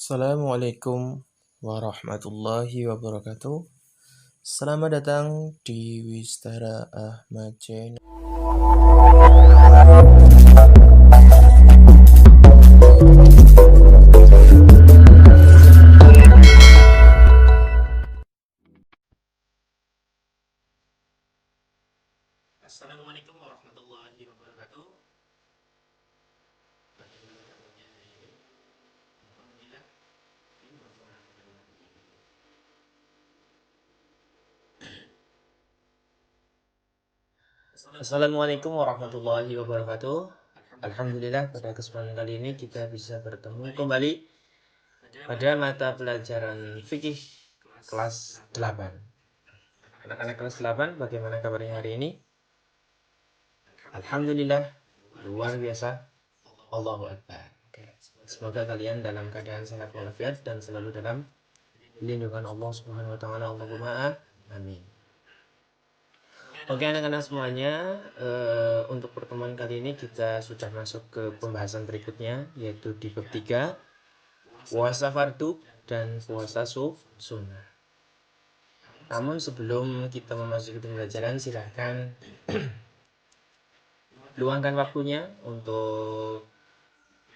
Assalamualaikum warahmatullahi wabarakatuh. Selamat datang di Wistara Ahmad Channel. Assalamualaikum warahmatullahi wabarakatuh. Assalamualaikum warahmatullahi wabarakatuh. Alhamdulillah pada kesempatan kali ini kita bisa bertemu kembali pada mata pelajaran fikih kelas 8. Anak-anak kelas 8, bagaimana kabarnya hari ini? Alhamdulillah, luar biasa. Allahu Akbar. Semoga kalian dalam keadaan sehat walafiat dan selalu dalam lindungan Allah Subhanahu wa taala. Allahumma amin. Oke anak-anak semuanya, untuk pertemuan kali ini kita sudah masuk ke pembahasan berikutnya, yaitu di bab 3, puasa fardu dan puasa sunnah. Namun sebelum kita memasuki pembelajaran, silahkan luangkan waktunya untuk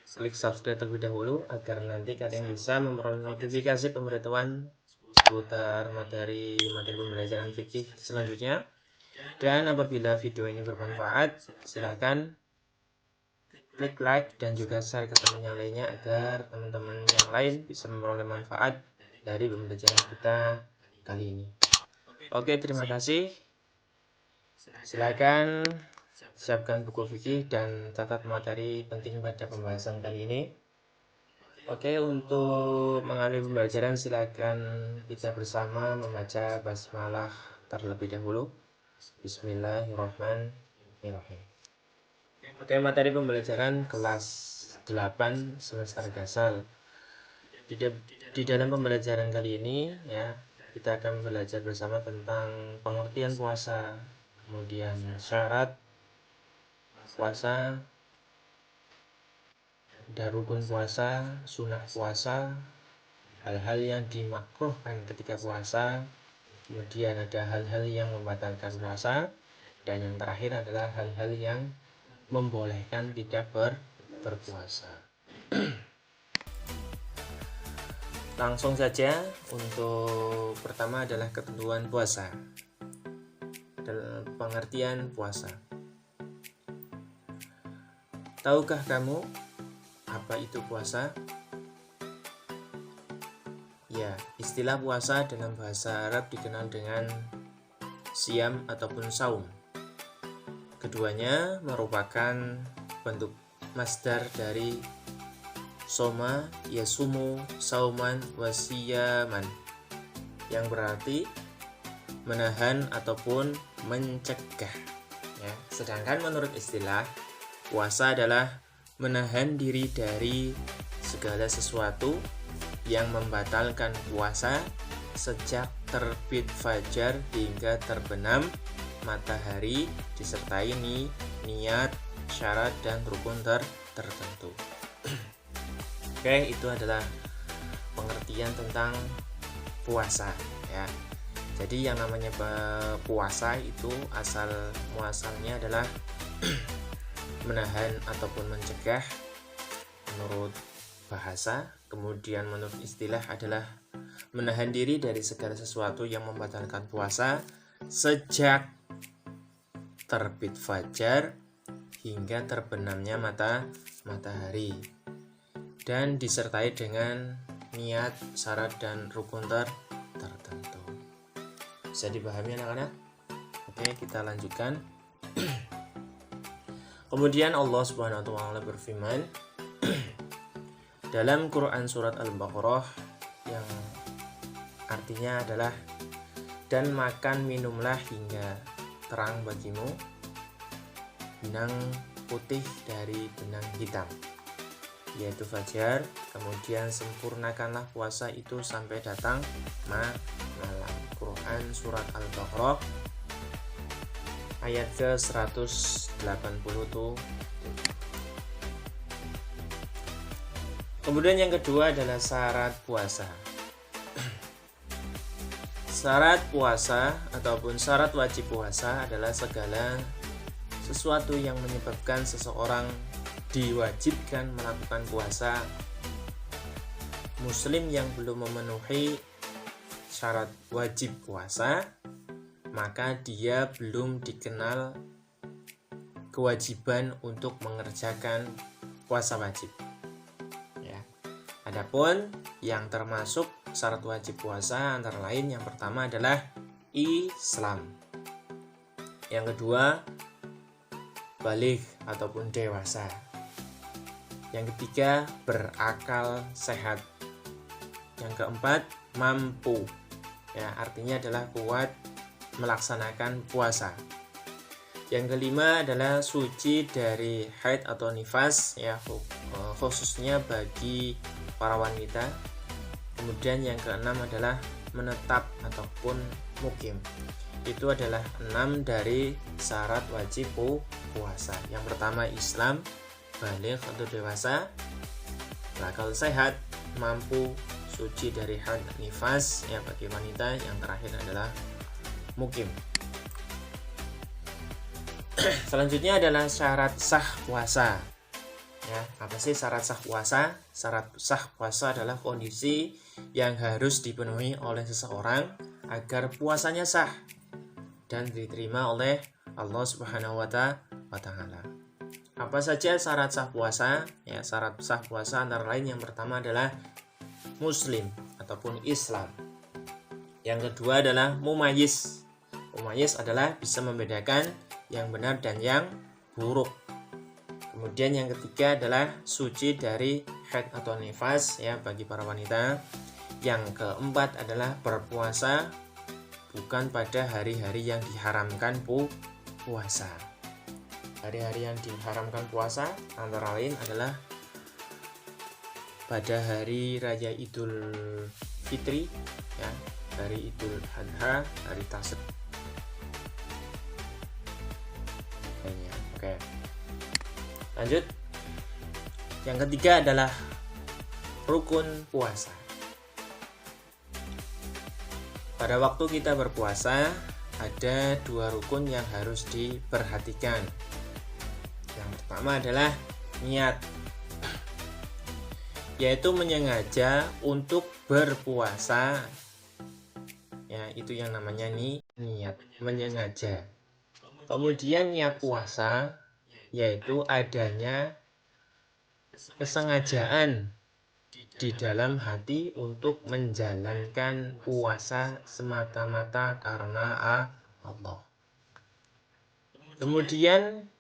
klik subscribe terlebih dahulu agar nanti kalian bisa memperoleh notifikasi pemberitahuan seputar materi pembelajaran fikih selanjutnya. Dan apabila video ini bermanfaat, silakan klik like dan juga share ke teman yang lainnya agar teman-teman yang lain bisa memperoleh manfaat dari pembelajaran kita kali ini. Oke, terima kasih. Silakan siapkan buku fikih dan catat materi penting pada pembahasan kali ini. Oke, untuk mengalami pembelajaran silakan kita bersama membaca basmalah terlebih dahulu. Bismillahirrahmanirrahim. Oke, materi pembelajaran kelas 8 semester Gasal. Di dalam pembelajaran kali ini ya, kita akan belajar bersama tentang pengertian puasa, kemudian syarat puasa, dan rukun puasa, sunnah puasa, hal-hal yang dimakruhkan ketika puasa, kemudian ada hal-hal yang membatalkan puasa, dan yang terakhir adalah hal-hal yang membolehkan tidak berpuasa. Langsung saja, untuk pertama adalah ketentuan puasa, pengertian puasa. Tahukah kamu apa itu puasa? Ya, istilah puasa dalam bahasa Arab dikenal dengan siam ataupun saum. Keduanya merupakan bentuk masdar dari soma, yasumu, sauman, wasiyaman, yang berarti menahan ataupun mencegah ya. Sedangkan menurut istilah, puasa adalah menahan diri dari segala sesuatu yang membatalkan puasa sejak terbit fajar hingga terbenam matahari, disertai niat, syarat, dan rukun tertentu. Oke, itu adalah pengertian tentang puasa ya. Jadi yang namanya puasa itu asal muasalnya adalah menahan ataupun mencegah menurut bahasa, kemudian menurut istilah adalah menahan diri dari segala sesuatu yang membatalkan puasa sejak terbit fajar hingga terbenamnya matahari, dan disertai dengan niat, syarat, dan rukun tertentu. Bisa dipahami anak-anak? Oke, kita lanjutkan. Kemudian Allah Subhanahu wa taala berfirman dalam Quran surat Al-Baqarah yang artinya adalah, dan makan minumlah hingga terang bagimu benang putih dari benang hitam, yaitu fajar, kemudian sempurnakanlah puasa itu sampai datang malam. Quran surat Al-Baqarah ayat ke 180 tuh. Kemudian yang kedua adalah syarat puasa. Syarat puasa ataupun syarat wajib puasa adalah segala sesuatu yang menyebabkan seseorang diwajibkan melakukan puasa. Muslim yang belum memenuhi syarat wajib puasa, maka dia belum dikenal kewajiban untuk mengerjakan puasa wajib. Ya. Adapun yang termasuk syarat wajib puasa antara lain yang pertama adalah Islam. Yang kedua, baligh ataupun dewasa. Yang ketiga, berakal sehat. Yang keempat, mampu. Ya, artinya adalah kuat melaksanakan puasa. Yang kelima adalah suci dari haid atau nifas, ya, khususnya bagi para wanita. Kemudian yang keenam adalah menetap ataupun mukim. Itu adalah 6 dari syarat wajib puasa. Yang pertama Islam, baligh atau dewasa, berakal sehat, mampu, suci dari haid nifas, ya, bagi wanita. Yang terakhir adalah mukim. Selanjutnya adalah syarat sah puasa. Ya, apa sih syarat sah puasa? Syarat sah puasa adalah kondisi yang harus dipenuhi oleh seseorang agar puasanya sah dan diterima oleh Allah Subhanahu wa Ta'ala. Apa saja syarat sah puasa? Ya, syarat sah puasa antara lain yang pertama adalah Muslim ataupun Islam. Yang kedua adalah mumayyiz. Mumayyiz adalah bisa membedakan yang benar dan yang buruk. Kemudian yang ketiga adalah suci dari haid atau nifas, ya, bagi para wanita. Yang keempat adalah berpuasa bukan pada hari-hari yang diharamkan puasa. Hari-hari yang diharamkan puasa antara lain adalah pada hari raya Idul Fitri, ya, hari Idul Adha, hari Tasyrik. Oke. Lanjut. Yang ketiga adalah rukun puasa. Pada waktu kita berpuasa ada 2 rukun yang harus diperhatikan. Yang pertama adalah niat, yaitu menyengaja untuk berpuasa. Ya, itu yang namanya niat, menyengaja. Kemudian niat puasa yaitu adanya kesengajaan di dalam hati untuk menjalankan puasa semata-mata karena Allah. Kemudian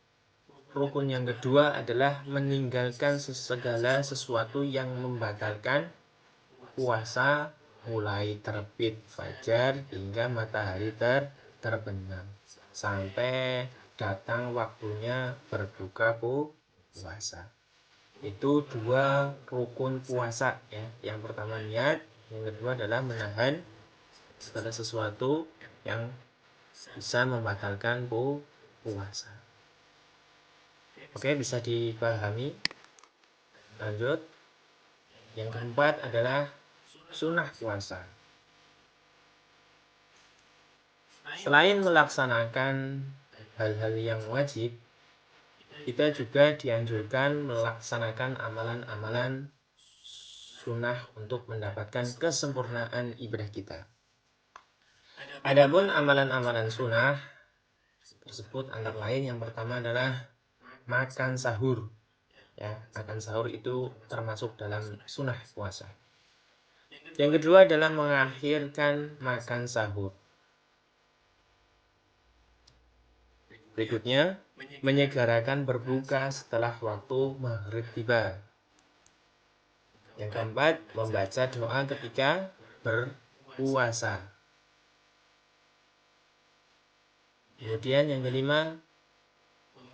rukun yang kedua adalah meninggalkan segala sesuatu yang membatalkan puasa mulai terbit fajar hingga matahari terbenam sampai datang waktunya berbuka puasa. Itu 2 rukun puasa, ya. Yang pertama niat, yang kedua adalah menahan segala sesuatu yang bisa membatalkan puasa. Oke, bisa dipahami. Lanjut. Yang keempat adalah sunnah puasa. Selain melaksanakan hal-hal yang wajib, kita juga dianjurkan melaksanakan amalan-amalan sunnah untuk mendapatkan kesempurnaan ibadah kita. Adapun amalan-amalan sunnah tersebut antara lain yang pertama adalah makan sahur. Ya, makan sahur itu termasuk dalam sunnah puasa. Yang kedua adalah mengakhirkan makan sahur. Berikutnya, menyegerakan berbuka setelah waktu maghrib tiba. Yang keempat, membaca doa ketika berpuasa. Kemudian yang kelima,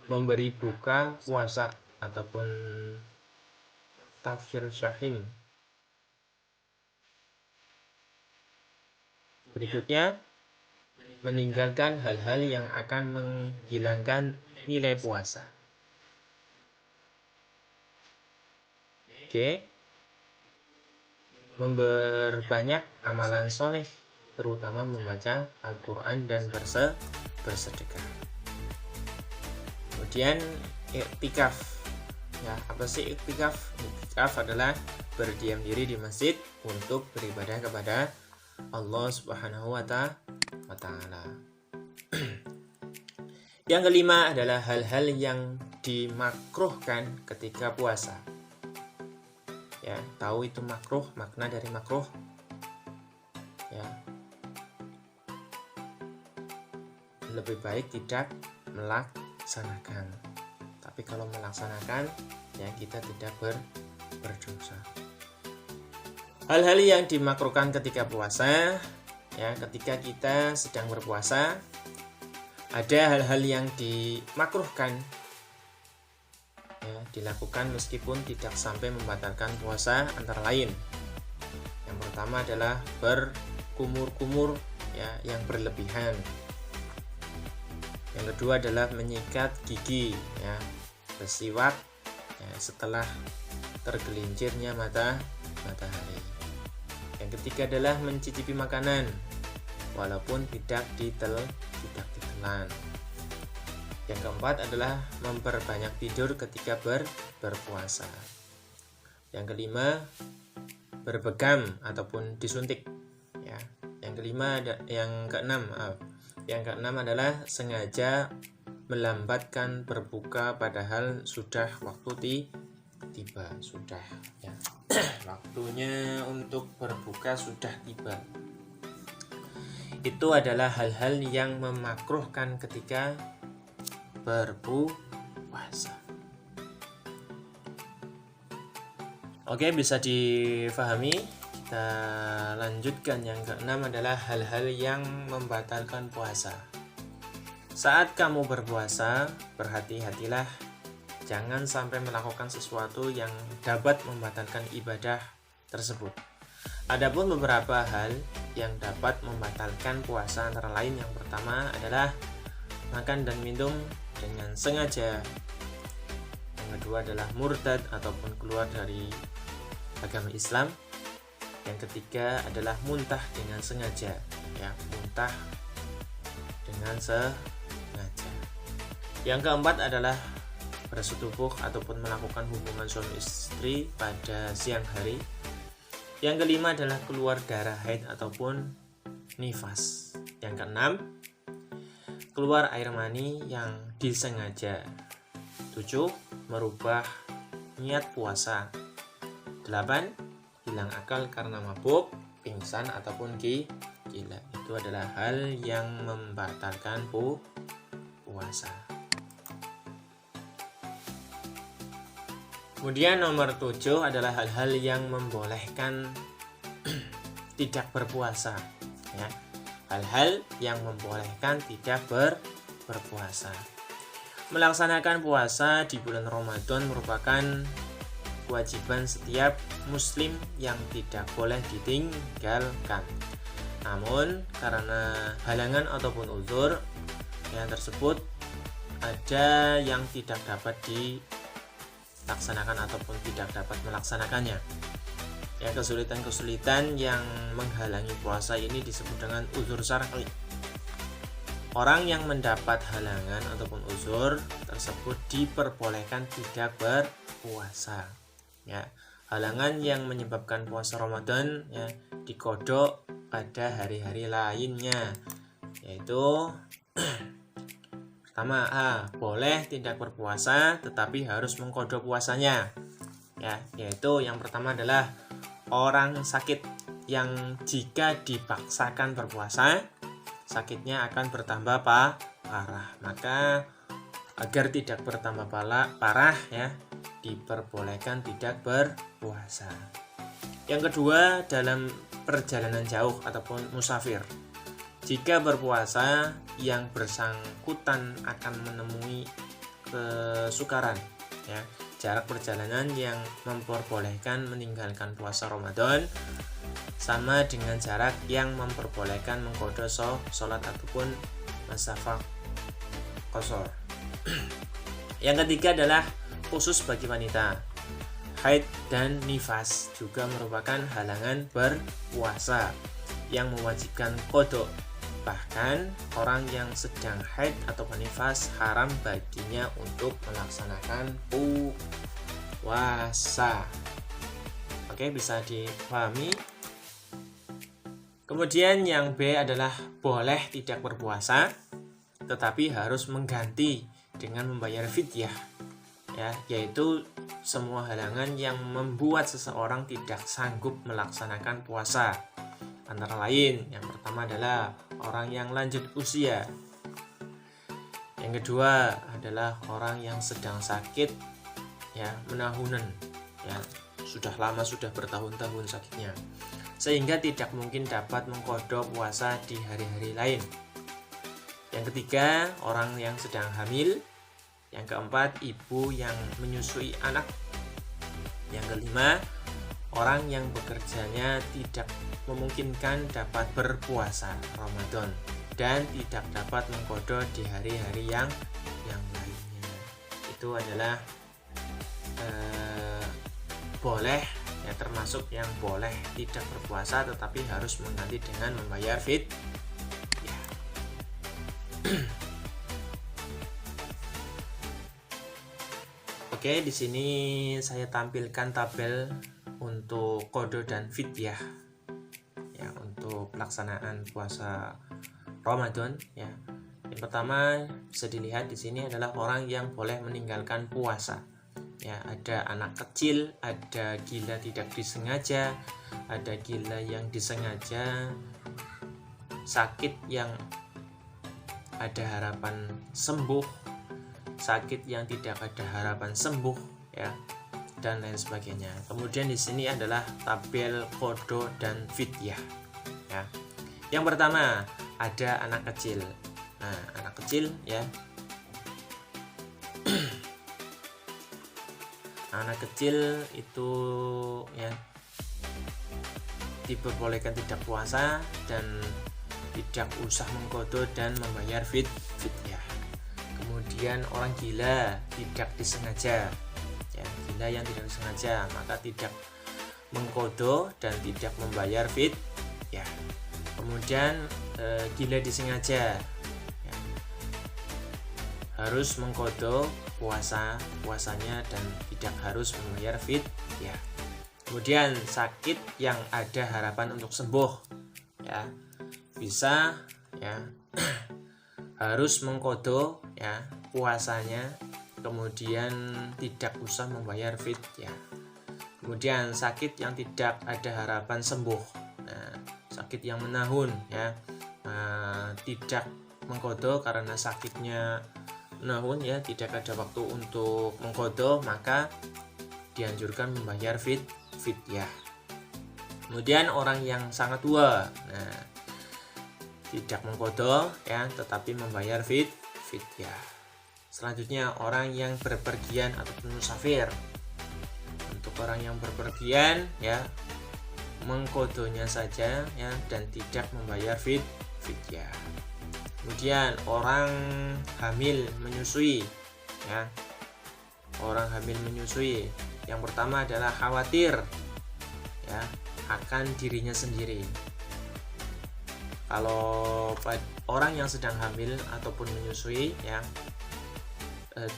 memberi buka puasa ataupun tafsir syahim. Berikutnya, meninggalkan hal-hal yang akan menghilangkan nilai puasa. Oke. memperbanyak amalan soleh, terutama membaca Al-Quran dan bersedekah. Kemudian iktikaf. Ya, apa sih iktikaf? Iktikaf adalah berdiam diri di masjid untuk beribadah kepada Allah Subhanahu wa Ta'ala. Yang kelima adalah hal-hal yang dimakruhkan ketika puasa. Ya, tahu itu makruh, makna dari makruh. Ya. Lebih baik tidak melaksanakan. Tapi kalau melaksanakan, ya kita tidak berdosa. Hal-hal yang dimakruhkan ketika puasa, ya ketika kita sedang berpuasa, ada hal-hal yang dimakruhkan, ya, dilakukan meskipun tidak sampai membatalkan puasa, antara lain. Yang pertama adalah berkumur-kumur, ya, yang berlebihan. Yang kedua adalah menyikat gigi, ya, bersiwak, ya, setelah tergelincirnya matahari. Yang ketiga adalah mencicipi makanan walaupun tidak ditelan. Yang keempat adalah memperbanyak tidur ketika berpuasa. Yang kelima, berbegam ataupun disuntik. Ya. Yang keenam adalah sengaja melambatkan berbuka padahal sudah waktu tiba. Ya. Waktunya untuk berbuka sudah tiba. Itu adalah hal-hal yang memakruhkan ketika berpuasa. Oke, bisa difahami. Kita lanjutkan. Yang keenam adalah hal-hal yang membatalkan puasa. Saat kamu berpuasa, berhati-hatilah jangan sampai melakukan sesuatu yang dapat membatalkan ibadah tersebut. Adapun beberapa hal yang dapat membatalkan puasa antara lain, yang pertama adalah makan dan minum dengan sengaja. Yang kedua adalah murtad ataupun keluar dari agama Islam. Yang ketiga adalah muntah dengan sengaja, ya, muntah dengan sengaja. Yang keempat adalah bersetubuh ataupun melakukan hubungan suami istri pada siang hari. Yang kelima adalah keluar darah haid ataupun nifas. Yang keenam, keluar air mani yang disengaja. 7. Merubah niat puasa. 8. Hilang akal karena mabuk, pingsan ataupun gila. Itu adalah hal yang membatalkan puasa. Kemudian nomor 7 adalah hal-hal yang membolehkan tidak berpuasa, ya. Hal-hal yang membolehkan tidak berpuasa. Melaksanakan puasa di bulan Ramadan merupakan kewajiban setiap muslim yang tidak boleh ditinggalkan. Namun karena halangan ataupun uzur yang tersebut, ada yang tidak dapat dilaksanakan ataupun tidak dapat melaksanakannya. Ya, kesulitan-kesulitan yang menghalangi puasa ini disebut dengan uzur syar'i. Orang yang mendapat halangan ataupun uzur tersebut diperbolehkan tidak berpuasa. Ya, halangan yang menyebabkan puasa Ramadan, ya, dikodok pada hari-hari lainnya, yaitu pertama, boleh tidak berpuasa tetapi harus mengkodok puasanya, ya, yaitu yang pertama adalah orang sakit yang jika dipaksakan berpuasa sakitnya akan bertambah parah. Maka agar tidak bertambah parah, ya, diperbolehkan tidak berpuasa. Yang kedua, dalam perjalanan jauh ataupun musafir. Jika berpuasa yang bersangkutan akan menemui kesukaran, ya, jarak perjalanan yang memperbolehkan meninggalkan puasa Ramadan sama dengan jarak yang memperbolehkan mengqadha sholat ataupun masafah qashar. Yang ketiga adalah khusus bagi wanita haid dan nifas juga merupakan halangan berpuasa yang mewajibkan qada. Bahkan orang yang sedang haid atau nifas haram baginya untuk melaksanakan puasa. Oke, bisa dipahami. Kemudian yang B adalah boleh tidak berpuasa tetapi harus mengganti dengan membayar fidyah, ya, yaitu semua halangan yang membuat seseorang tidak sanggup melaksanakan puasa. Antara lain, yang pertama adalah orang yang lanjut usia. Yang kedua adalah orang yang sedang sakit, ya, menahunan, ya, sudah lama, sudah bertahun-tahun sakitnya, sehingga tidak mungkin dapat mengqadha puasa di hari-hari lain. Yang ketiga, orang yang sedang hamil. Yang keempat, ibu yang menyusui anak. Yang kelima, orang yang bekerjanya tidak memungkinkan dapat berpuasa Ramadan dan tidak dapat mengqadha di hari-hari yang lainnya. Itu adalah boleh, ya, termasuk yang boleh tidak berpuasa tetapi harus mengganti dengan membayar fidyah. Oke, di sini saya tampilkan tabel untuk qada dan fidyah, ya, untuk pelaksanaan puasa Ramadan, ya. Yang pertama bisa dilihat di sini adalah orang yang boleh meninggalkan puasa. Ya, ada anak kecil, ada gila tidak disengaja, ada gila yang disengaja, sakit yang ada harapan sembuh, sakit yang tidak ada harapan sembuh, ya, dan lain sebagainya. Kemudian di sini adalah tabel qada dan fidyah, ya. Yang pertama ada anak kecil. Nah, anak kecil, ya, anak kecil itu, ya, diperbolehkan tidak puasa dan tidak usah mengqadha dan membayar fidyah. Kemudian orang gila tidak disengaja, ya, gila yang tidak disengaja maka tidak mengqadha dan tidak membayar fidyah. Kemudian gila disengaja, ya, harus mengqadha puasanya dan tidak harus membayar fidyah. Kemudian sakit yang ada harapan untuk sembuh, ya, bisa, ya, harus mengqadha, ya, puasanya, kemudian tidak usah membayar fidyah. Kemudian sakit yang tidak ada harapan sembuh, nah, sakit yang menahun, ya, tidak mengqadha karena sakitnya menahun, ya, tidak ada waktu untuk mengqadha, maka dianjurkan membayar fidyah. Kemudian orang yang sangat tua, nah, tidak mengqadha, ya, tetapi membayar fidyah. Selanjutnya orang yang berpergian ataupun musafir. Untuk orang yang berpergian, ya, mengqadhanya saja, ya, dan tidak membayar fidyah. Kemudian orang hamil menyusui, ya, orang hamil menyusui. Yang pertama adalah khawatir, ya, akan dirinya sendiri. Kalau orang yang sedang hamil ataupun menyusui, ya,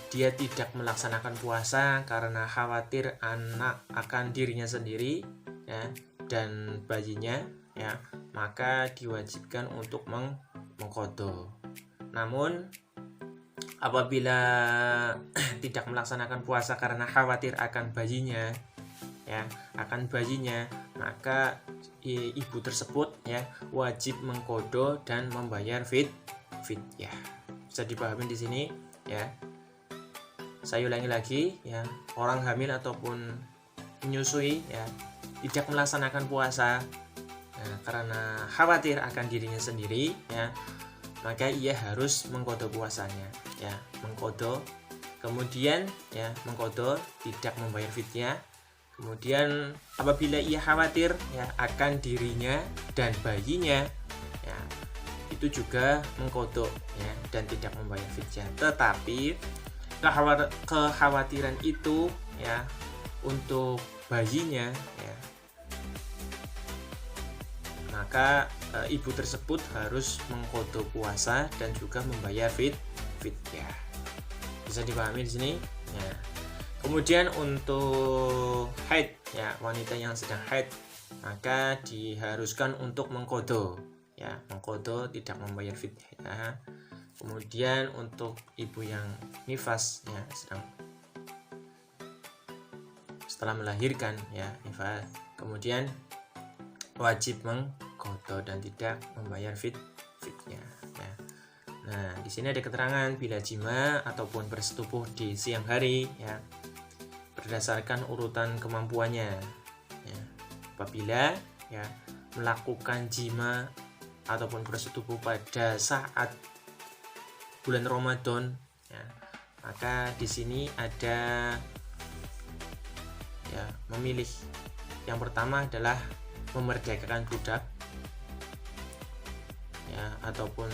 dia tidak melaksanakan puasa karena khawatir anak akan dirinya sendiri, ya, dan bayinya, ya, maka diwajibkan untuk mengqadha. Namun apabila tidak melaksanakan puasa karena khawatir akan bayinya, ya, maka ibu tersebut, ya, wajib mengqadha dan membayar fidyah. Bisa dipahami di sini, ya. Saya ulangi lagi, ya, orang hamil ataupun menyusui, ya, tidak melaksanakan puasa, ya, karena khawatir akan dirinya sendiri, ya, maka ia harus mengqadha puasanya, ya, mengqadha. Kemudian, ya, mengqadha, tidak membayar fidyah. Kemudian apabila ia khawatir, ya, akan dirinya dan bayinya, ya, itu juga mengqadha, ya, dan tidak membayar fidyah. Tetapi kekhawatiran itu, ya, untuk bayinya ya, maka ibu tersebut harus mengkodo puasa dan juga membayar fidyah. Bisa dipahami di sini ya. Kemudian untuk haid ya, wanita yang sedang haid maka diharuskan untuk mengkodo ya, mengkodo tidak membayar fidyah ya. Kemudian untuk ibu yang nifas ya, sedang setelah melahirkan ya, nifas, kemudian wajib mengkodo dan tidak membayar fidyah ya. Nah, di sini ada keterangan bila jima ataupun bersetubuh di siang hari ya, berdasarkan urutan kemampuannya ya. Apabila ya melakukan jima ataupun bersetubuh pada saat bulan Ramadan ya, maka di sini ada ya, memilih yang pertama adalah memerdekakan budak ya, ataupun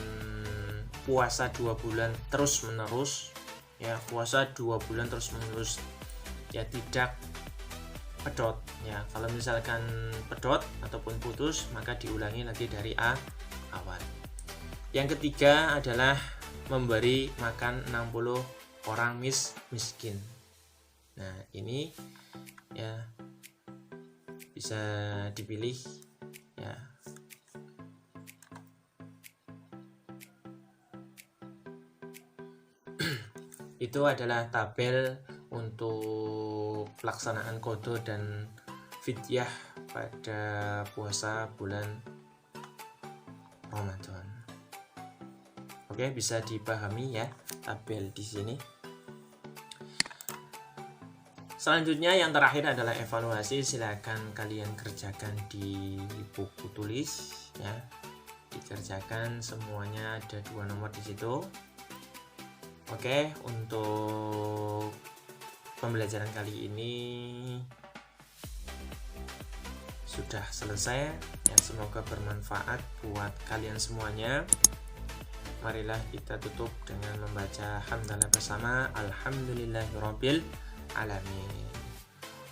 puasa 2 bulan terus menerus ya, puasa 2 bulan terus menerus ya, tidak pedot ya. Kalau misalkan pedot ataupun putus maka diulangi lagi dari awal. Yang ketiga adalah memberi makan 60 orang miskin. Nah, ini ya bisa dipilih ya. Itu adalah tabel untuk pelaksanaan kodo dan fidyah pada puasa bulan Ramadan. Oke, bisa dipahami ya tabel di sini. Selanjutnya yang terakhir adalah evaluasi. Silakan kalian kerjakan di buku tulis ya. Dikerjakan semuanya, ada 2 nomor di situ. Oke, untuk pembelajaran kali ini sudah selesai ya, semoga bermanfaat buat kalian semuanya. Marilah kita tutup dengan membaca hamdalah bersama, alhamdulillahirabbil alamin.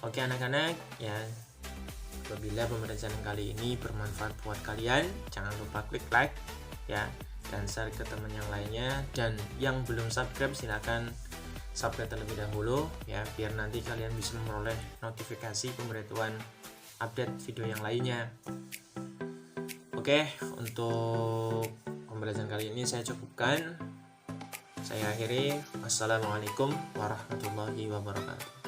Oke anak-anak ya, apabila pembelajaran kali ini bermanfaat buat kalian, jangan lupa klik like ya, dan share ke teman yang lainnya. Dan yang belum subscribe silakan subscribe terlebih dahulu ya, biar nanti kalian bisa memperoleh notifikasi pemberitahuan update video yang lainnya. Oke, untuk pembelajaran kali ini saya cukupkan. Saya akhiri. Wassalamualaikum warahmatullahi wabarakatuh.